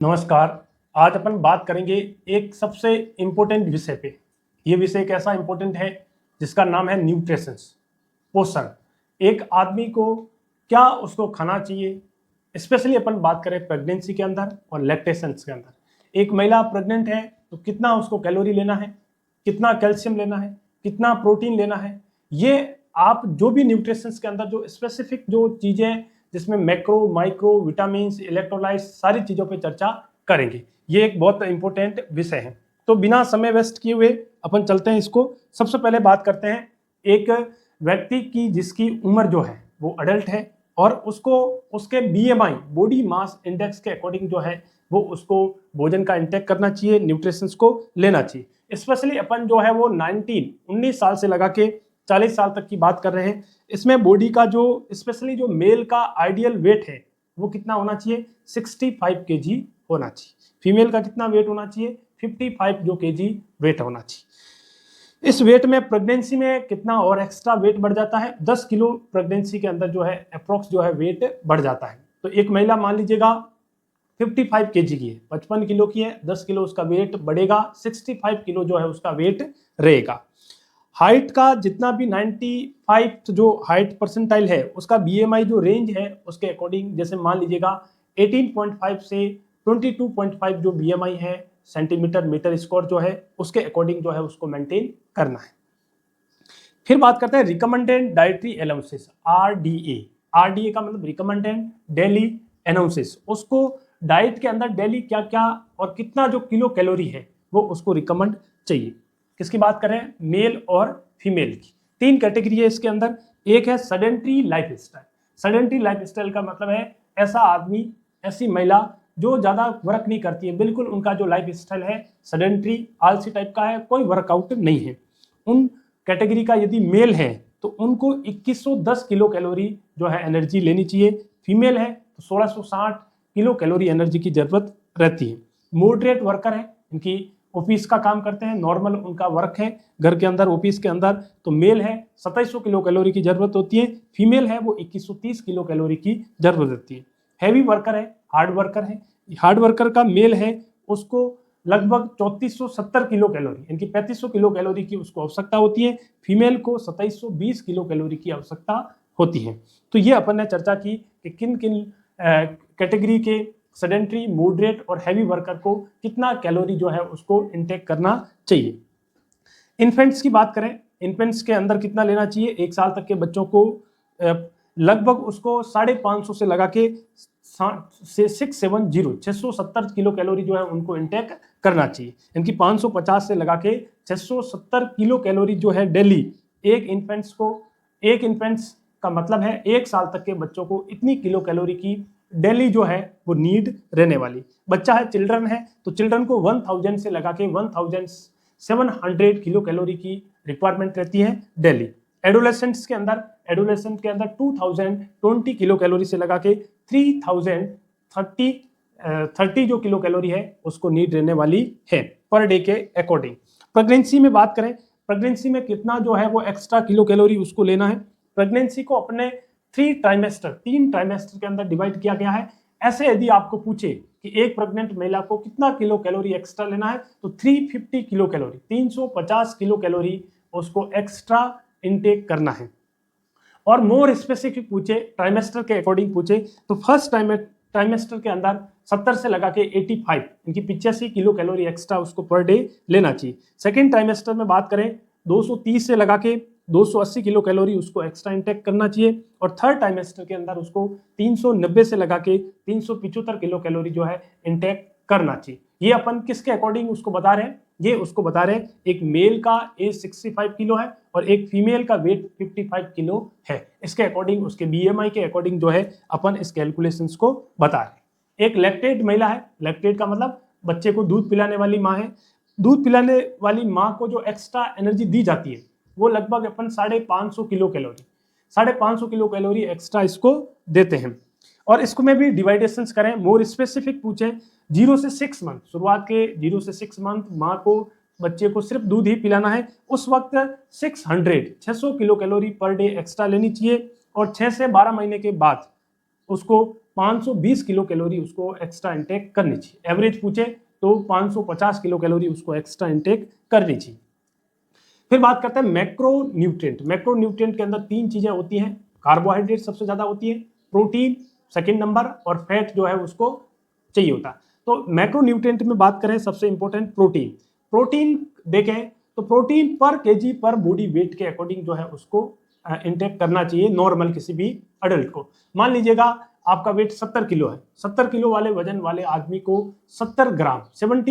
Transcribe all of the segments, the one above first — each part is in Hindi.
नमस्कार। आज अपन बात करेंगे एक सबसे इम्पोर्टेंट विषय पे। ये विषय एक ऐसा इम्पोर्टेंट है जिसका नाम है न्यूट्रिशंस, पोषण। एक आदमी को क्या उसको खाना चाहिए, स्पेशली अपन बात करें प्रेगनेंसी के अंदर और लैक्टेशंस के अंदर। एक महिला प्रेग्नेंट है तो कितना उसको कैलोरी लेना है, कितना कैल्शियम लेना है, कितना प्रोटीन लेना है, ये आप जो भी न्यूट्रिशंस के अंदर जो स्पेसिफिक जो चीज़ें जिसमें मैक्रो माइक्रो विटामिन इलेक्ट्रोलाइट्स सारी चीज़ों पे चर्चा करेंगे। ये एक बहुत इंपॉर्टेंट विषय है। तो बिना समय वेस्ट किए हुए अपन चलते हैं इसको। सबसे पहले बात करते हैं एक व्यक्ति की जिसकी उम्र जो है वो अडल्ट है और उसको उसके बीएमआई बॉडी मास इंडेक्स के अकॉर्डिंग जो है वो उसको भोजन का इंटेक करना चाहिए, न्यूट्रिशंस को लेना चाहिए। स्पेशली अपन जो है वो 19 साल से लगा के 40 साल तक की बात कर रहे हैं। इसमें बॉडी का जो स्पेशली जो मेल का आइडियल वेट है वो कितना होना चाहिए, 65 केजी होना चाहिए। फीमेल का कितना वेट होना चाहिए, 55 जो केजी वेट होना चाहिए। इस वेट में प्रेगनेंसी में कितना और एक्स्ट्रा वेट बढ़ जाता है, 10 किलो प्रेगनेंसी के अंदर जो है अप्रोक्स जो है वेट बढ़ जाता है। तो एक महिला मान लीजिएगा 55 केजी की है, 55 किलो की है, 10 किलो उसका वेट बढ़ेगा, 65 किलो जो है उसका वेट रहेगा। हाइट का जितना भी 95 जो हाइट परसेंटाइल है उसका बीएमआई जो रेंज है उसके अकॉर्डिंग, जैसे मान लीजिएगा 18.5 से 22.5 जो बीएमआई है सेंटीमीटर मीटर स्क्वायर जो है उसके अकॉर्डिंग जो है उसको मेंटेन करना है। फिर बात करते हैं recommended dietary allowances, RDA. RDA का मतलब रिकमेंडेड डेली अलाउंसेस। उसको डाइट के अंदर डेली क्या क्या और कितना जो किलो कैलोरी है वो उसको रिकमेंड चाहिए। किसकी बात करें, मेल और फीमेल की। 3 कैटेगरी है इसके अंदर। एक है sedentary life style. Sedentary life style का मतलब है ऐसा आदमी, ऐसी महिला जो ज़्यादा वर्क नहीं करती है, बिल्कुल उनका जो लाइफ स्टाइल है सेडेंट्री आलसी टाइप का है, कोई वर्कआउट नहीं है। उन कैटेगरी का यदि मेल है तो उनको 2110 किलो कैलोरी जो है एनर्जी लेनी चाहिए। फीमेल है तो 1660 किलो कैलोरी एनर्जी की जरूरत रहती है। मॉडरेट वर्कर है, इनकी ऑफिस का काम करते हैं, नॉर्मल उनका वर्क है घर के अंदर ऑफिस के अंदर, तो मेल है 2700 किलो कैलोरी की जरूरत होती है। फीमेल है वो 2130 किलो कैलोरी की जरूरत होती है। हैवी वर्कर है, हार्ड वर्कर है। हार्ड वर्कर का मेल है उसको लगभग 3470 किलो कैलोरी, इनकी 3500 किलो कैलोरी की उसको आवश्यकता होती है। फीमेल को 2720 किलो कैलोरी की आवश्यकता होती है। तो ये अपन ने चर्चा की कि किन किन कैटेगरी के सेडेंट्री, मॉडरेट और हैवी वर्कर को कितना कैलोरी जो है उसको इनटेक करना चाहिए। इन्फेंट्स की बात करें, इन्फेंट्स के अंदर कितना लेना चाहिए, 1 साल तक के बच्चों को लगभग उसको 550 से लगा के 670 किलो कैलोरी जो है उनको इंटेक करना चाहिए। इनकी 550 से लगा के 670 किलो कैलोरी जो है डेली एक इन्फेंट्स को, एक इन्फेंट्स का मतलब है 1 साल तक के बच्चों को इतनी किलो कैलोरी की डेली जो है वो नीड रहने वाली। बच्चा है, चिल्ड्रन है, तो चिल्ड्रन को 1000 से लगा के 1700 किलो कैलोरी की रिक्वायरमेंट रहती है डेली। एडोलेसेंट्स के अंदर, एडोलेसेंट के अंदर 2020 किलो कैलोरी से लगा के 3030 जो किलो कैलोरी है उसको नीड रहने वाली है पर डे के अकॉर्डिंग। प्रेगनेंसी में बात करें, प्रेगनेंसी में कितना जो है वो एक्स्ट्रा किलो कैलोरी उसको लेना है। प्रेगनेंसी को अपने 3 ट्राइमेस्टर के अंदर डिवाइड किया गया है। ऐसे यदि आपको पूछे कि एक प्रेग्नेंट महिला को कितना किलो कैलोरी एक्स्ट्रा लेना है तो 350 किलो कैलोरी, 350 किलो कैलोरी उसको एक्स्ट्रा इनटेक करना है। और मोर स्पेसिफिक पूछे, ट्राइमेस्टर के अकॉर्डिंग पूछे तो फर्स्ट ट्राइमेस्टर के अंदर 70 से लगा के 85, इनकी 85 किलो कैलोरी एक्स्ट्रा उसको पर डे लेना चाहिए। सेकेंड ट्राइमेस्टर में बात करें 230 से लगा के 280 किलो कैलोरी उसको एक्स्ट्रा इंटेक करना चाहिए। और थर्ड ट्राइमेस्टर के अंदर उसको 390 से लगा के 375 किलो कैलोरी जो है इंटेक करना चाहिए। ये अपन किसके अकॉर्डिंग उसको बता रहे हैं, ये उसको बता रहे हैं एक मेल का एज 65 किलो है और एक फीमेल का वेट 55 किलो है। इसके अकॉर्डिंग उसके बीएमआई के अकॉर्डिंग जो है अपन इस कैलकुलेशंस को बता रहे हैं। एक लैक्टेट महिला है, लैक्टेट का मतलब बच्चे को दूध पिलाने वाली माँ है। दूध पिलाने वाली माँ को जो एक्स्ट्रा एनर्जी दी जाती है वो लगभग अपन 550 kilo calorie, 550 kilo calorie extra इसको देते हैं। और इसको में भी डिवाइडेशंस करें, मोर स्पेसिफिक पूछे 0 से 6 मंथ, शुरुआत के 0 से 6 मंथ माँ को बच्चे को सिर्फ दूध ही पिलाना है, उस वक्त 600 kilo calorie per day extra लेनी चाहिए। और 6 से 12 महीने के बाद उसको 520 किलो कैलोरी उसको एक्स्ट्रा इंटेक करनी चाहिए। एवरेज पूछे तो 550 किलो कैलोरी उसको एक्स्ट्रा इंटेक करनी चाहिए। फिर बात करते हैं मैक्रो न्यूट्रिएंट। मैक्रो न्यूट्रिएंट के अंदर 3 चीजें होती हैं, कार्बोहाइड्रेट सबसे ज्यादा होती है, प्रोटीन सेकंड नंबर, और फैट जो है उसको चाहिए होता है। तो मैक्रो न्यूट्रिएंट में बात करें, सबसे इंपॉर्टेंट प्रोटीन। प्रोटीन देखें तो प्रोटीन पर केजी पर बॉडी वेट के अकॉर्डिंग जो है उसको इंटेक करना चाहिए नॉर्मल किसी भी अडल्ट को। मान लीजिएगा आपका वेट 70 किलो है, 70 किलो वाले वजन वाले आदमी को 70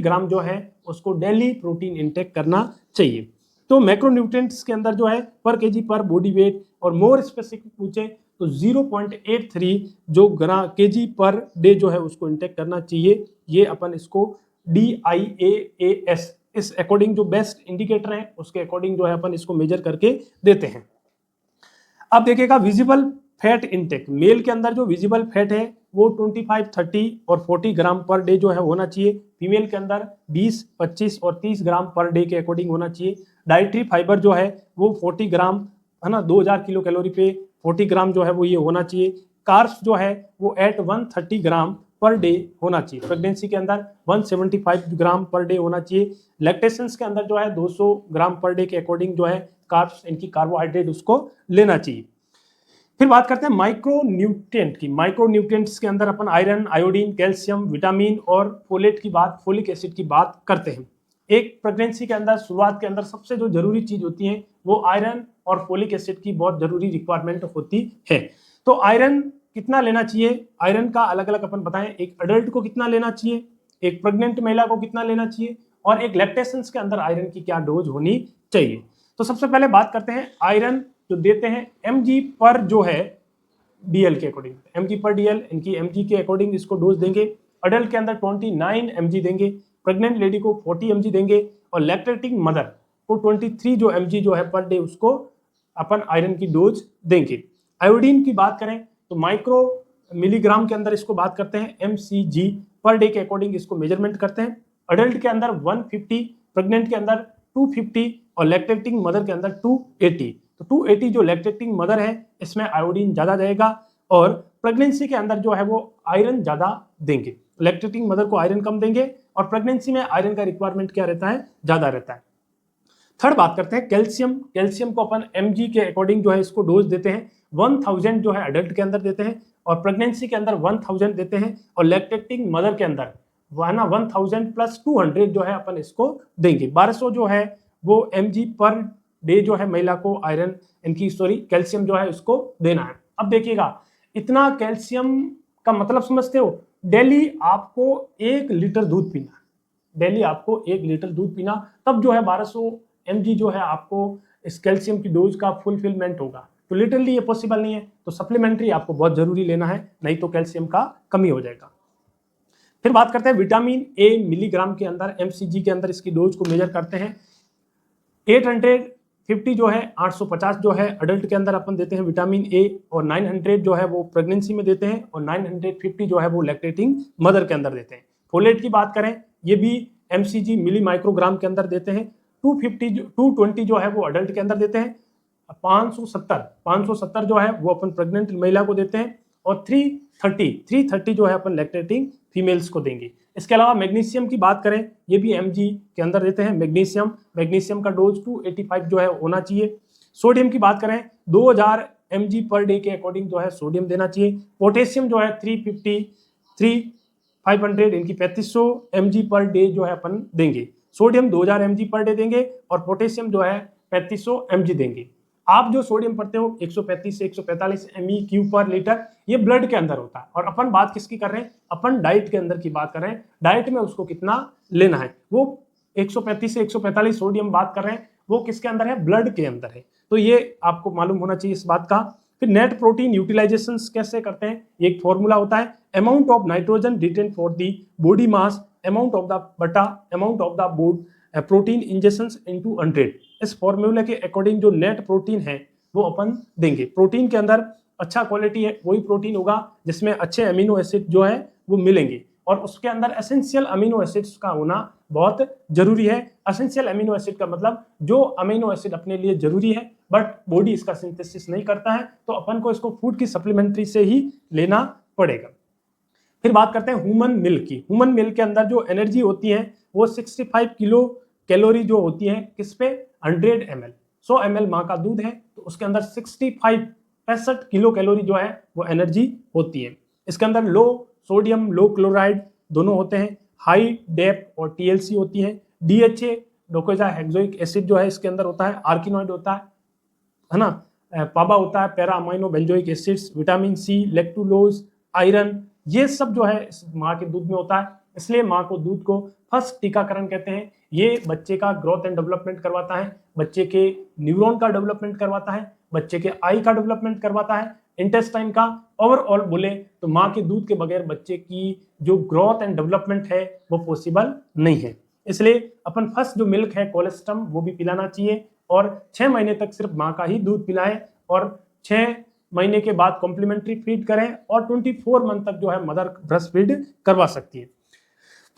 ग्राम जो है उसको डेली प्रोटीन इंटेक करना चाहिए। तो मैक्रोन्यूट्रिएंट्स के अंदर जो है पर केजी पर बॉडी वेट, और मोर स्पेसिफिक पूछे तो 0.83 जो केजी पर डे जो है उसको इंटेक करना चाहिए। ये अपन इसको DIAAS इस अकॉर्डिंग जो बेस्ट इंडिकेटर है उसके अकॉर्डिंग जो है अपन इसको मेजर करके देते हैं। अब देखिएगा विजिबल फैट इंटेक, मेल के अंदर जो विजिबल फैट है वो 25, 30 और 40 ग्राम पर डे जो है होना चाहिए। फीमेल के अंदर 20, 25 और 30 ग्राम पर डे के अकॉर्डिंग होना चाहिए। डाइटरी फाइबर जो है वो 40 ग्राम है ना, 2000 किलो कैलोरी पे 40 ग्राम जो है वो ये होना चाहिए। कार्ब्स जो है वो एट 130 ग्राम पर डे होना चाहिए। प्रेगनेंसी के अंदर 175 ग्राम पर डे होना चाहिए। लैक्टेशंस के अंदर जो है 200 ग्राम पर डे के अकॉर्डिंग जो है कार्ब्स, इनकी कार्बोहाइड्रेट उसको लेना चाहिए। फिर बात करते हैं माइक्रो न्यूट्रिएंट की। माइक्रो न्यूट्रिएंट्स के अंदर अपन आयरन, आयोडीन, कैल्शियम, विटामिन और फोलेट की बात, फोलिक एसिड की बात करते हैं। एक प्रेगनेंसी के अंदर शुरुआत के अंदर सबसे जो जरूरी चीज होती है वो आयरन और फोलिक एसिड की बहुत जरूरी रिक्वायरमेंट होती है। तो आयरन कितना लेना चाहिए, आयरन का अलग अलग अपन बताएं, एक अडल्ट को कितना लेना चाहिए, एक प्रेग्नेंट महिला को कितना लेना चाहिए, और एक लैक्टेशंस के अंदर आयरन की क्या डोज होनी चाहिए। तो सबसे पहले बात करते हैं आयरन जो देते हैं mg पर जो है DL के अकॉर्डिंग, mg पर DL, इनकी mg के अकॉर्डिंग इसको डोज देंगे। अडल्ट के अंदर 29 mg देंगे, प्रेग्नेंट लेडी को 40 mg देंगे, और लैक्टेटिंग मदर को 23 जो mg जो है पर डे उसको अपन आयरन की डोज देंगे। आयोडीन की बात करें तो माइक्रो मिलीग्राम के अंदर इसको बात करते हैं, mcg पर डे के अकॉर्डिंग इसको मेजरमेंट करते हैं। अडल्ट के अंदर 150, प्रेग्नेंट के अंदर 250 और लैक्टेटिंग मदर के अंदर 280। तो 280 जो लैक्टेटिंग मदर है इसमें आयोडीन ज्यादा जाएगा, और प्रेगनेंसी के अंदर जो है वो आयरन ज्यादा देंगे। लैक्टेटिंग मदर को आयरन कम देंगे, और प्रेगनेंसी में आयरन का रिक्वायरमेंट क्या रहता है, ज्यादा रहता है। थर्ड बात करते हैं कैल्शियम। कैल्शियम को अपन mg के अकॉर्डिंग जो है इसको डोज देते हैं। 1000 जो है अडल्ट के अंदर देते हैं, और प्रेगनेंसी के अंदर 1000 देते हैं, और लैक्टेटिंग मदर के अंदर 1000 प्लस 200 जो है अपन इसको देंगे। 1200 जो है वो mg पर डे जो है महिला को आयरन, इनकी कैल्शियम जो है उसको देना है। अब देखिएगा इतना कैल्शियम का मतलब समझते हो, डेली आपको 1 लीटर दूध पीना, डेली आपको 1 लीटर दूध पीना, तब जो है 1200 mg जो है आपको इस कैल्शियम की डोज का फुलफिलमेंट होगा। तो लिटरली ये पॉसिबल नहीं है, तो सप्लीमेंट्री आपको बहुत जरूरी लेना है, नहीं तो कैल्शियम का कमी हो जाएगा। फिर बात करते हैं विटामिन ए मिलीग्राम के अंदर, mcg के अंदर इसकी डोज को मेजर करते हैं। 850 जो है 850 जो है अडल्ट के अंदर अपन देते हैं विटामिन ए, और 900 जो है वो प्रेगनेंसी में देते हैं, और 950 जो है वो लैक्टेटिंग मदर के अंदर देते हैं। फोलेट की बात करें ये भी mcg मिली माइक्रोग्राम के अंदर देते हैं। 220 जो है वो अडल्ट के अंदर देते हैं। 570 जो है वो अपन प्रेग्नेंट महिला को देते हैं, और 330 जो है अपन लैक्टेटिंग फीमेल्स को देंगे। इसके अलावा मैग्नीशियम की बात करें ये भी mg के अंदर देते हैं। मैग्नीशियम का डोज 285 जो है होना चाहिए। सोडियम की बात करें 2000 mg पर डे के अकॉर्डिंग जो है सोडियम देना चाहिए। पोटेशियम जो है 500 इनकी 3500 mg पर डे जो है अपन देंगे। सोडियम 2000 mg पर डे देंगे, और पोटेशियम जो है 3500 mg देंगे। आप जो सोडियम पढ़ते हो 135 से 145 MEQ पर लीटर, ये ब्लड के अंदर होता है, और अपन बात किसकी कर रहे हैं, अपन डाइट के अंदर की बात कर रहे हैं। डाइट में उसको कितना लेना है, वो 135 से 145 सोडियम बात कर रहे हैं, वो किसके अंदर है, ब्लड के अंदर है। तो ये आपको मालूम होना चाहिए इस बात का। फिर नेट प्रोटीन यूटिलाइजेशन कैसे करते हैं, एक फॉर्मूला होता है, amount of nitrogen retain for the body mass amount of the बटा amount of the body protein injections into 100। इस फॉर्मूले के अकॉर्डिंग जो नेट प्रोटीन है वो अपन देंगे। प्रोटीन के अंदर अच्छा क्वालिटी है वही प्रोटीन होगा जिसमें अच्छे अमीनो एसिड जो है वो मिलेंगे, और उसके अंदर एसेंशियल अमीनो एसिड्स का होना बहुत जरूरी है। एसेंशियल अमीनो एसिड का मतलब जो अमीनो एसिड अपने लिए जरूरी है बट बॉडी इसका सिंथेसिस नहीं करता है, तो अपन को इसको फूड की सप्लीमेंट्री से ही लेना पड़ेगा। फिर बात करते हैं ह्यूमन मिल्क की। ह्यूमन मिल्क के अंदर जो एनर्जी होती है वो 65 किलो कैलोरी जो होती है किस पे, 100 ml, 100 ml माँ का दूध है तो उसके अंदर 65 किलो कैलोरी जो है वो एनर्जी होती है। इसके अंदर लो सोडियम लो क्लोराइड दोनों होते हैं, हाई डेप और टीएलसी होती है, डीएचए डोकोजा हेक्सोइक एसिड जो है इसके अंदर होता है, आर्किनॉइड होता है ना, पाबा होता है, para amino benzoic acids, vitamin C, lactulose, iron, ये सब जो है इस माँ के दूध में होता है। इसलिए माँ को दूध को फर्स्ट टीकाकरण कहते हैं। ये बच्चे का ग्रोथ एंड डेवलपमेंट करवाता है, बच्चे के न्यूरॉन का डेवलपमेंट करवाता है, बच्चे के आई का डेवलपमेंट करवाता है, इंटेस्टाइन का। ओवरऑल बोले तो माँ के दूध के बगैर बच्चे की जो ग्रोथ एंड डेवलपमेंट है वो पॉसिबल नहीं है। इसलिए अपन फर्स्ट जो मिल्क है कोलेस्ट्रम वो भी पिलाना चाहिए और 6 महीने तक सिर्फ माँ का ही दूध पिलाएं और 6 महीने के बाद कॉम्प्लीमेंट्री फीड करें और 24 मंथ तक जो है मदर ब्रेस्ट फीड करवा सकती है।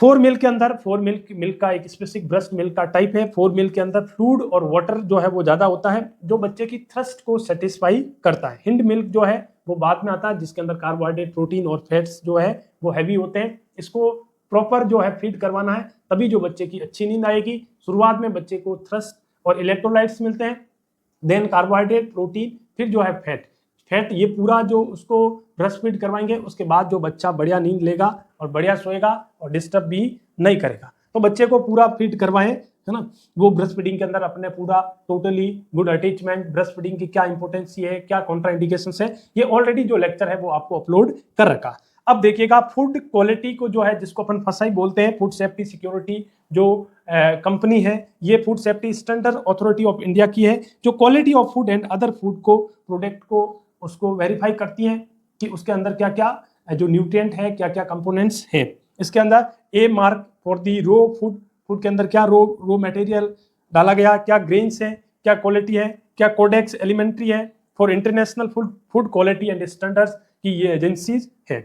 4 मिल्क के अंदर 4 मिल्क का एक स्पेसिफिक ब्रेस्ट मिल्क का टाइप है। 4 मिल्क के अंदर फ्लूइड और वाटर जो है वो ज्यादा होता है जो बच्चे की थ्रस्ट को सेटिस्फाई करता है। हिंड मिल्क जो है वो बाद में आता है जिसके अंदर कार्बोहाइड्रेट प्रोटीन और फैट्स जो है वो हैवी होते हैं। इसको प्रॉपर जो है फीड करवाना है तभी जो बच्चे की अच्छी नींद आएगी। शुरुआत में बच्चे को थ्रस्ट और इलेक्ट्रोलाइट्स मिलते हैं, देन कार्बोहाइड्रेट प्रोटीन, फिर जो है फैट। ये पूरा जो उसको ब्रेस्ट फीड करवाएंगे उसके बाद जो बच्चा बढ़िया नींद लेगा और बढ़िया सोएगा और डिस्टर्ब भी नहीं करेगा। तो बच्चे को पूरा फीड करवाएं, है ना। वो ब्रेस्ट फीडिंग के अंदर अपने पूरा totally good attachment, breast feeding की क्या इंपॉर्टेंस है, क्या कॉन्ट्राइंडिकेशंस है, ये ऑलरेडी जो लेक्चर है वो आपको अपलोड कर रखा। अब देखिएगा फूड क्वालिटी को जो है जिसको अपन फसाई बोलते हैं, फूड सेफ्टी सिक्योरिटी जो कंपनी है ये food safety standard authority of India की है जो quality of food and other food को प्रोडक्ट को उसको वेरीफाई करती हैं कि उसके अंदर क्या क्या जो न्यूट्रिएंट है, क्या क्या कंपोनेंट्स हैं। इसके अंदर a mark for the raw food, food के अंदर क्या रो मटेरियल डाला गया, क्या ग्रेन्स है, क्या क्वालिटी है, क्या कोडेक्स एलिमेंट्री है for international food quality and standards की ये एजेंसीज है।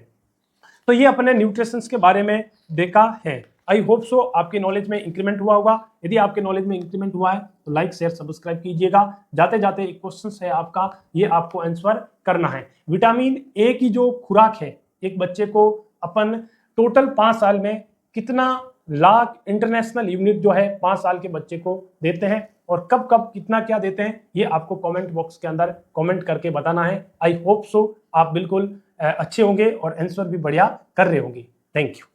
तो ये अपने न्यूट्रिशंस के बारे में देखा है। आई होप सो आपके नॉलेज में इंक्रीमेंट हुआ होगा। यदि आपके नॉलेज में इंक्रीमेंट हुआ है तो लाइक शेयर सब्सक्राइब कीजिएगा। जाते जाते एक क्वेश्चन है आपका, ये आपको आंसर करना है। विटामिन ए की जो खुराक है एक बच्चे को अपन टोटल 5 साल में कितना लाख इंटरनेशनल यूनिट जो है 5 साल के बच्चे को देते हैं और कब कब कितना क्या देते हैं ये आपको कमेंट बॉक्स के अंदर कमेंट करके बताना है। आई होप सो आप बिल्कुल अच्छे होंगे और आंसर भी बढ़िया कर रहे होंगे। Thank you.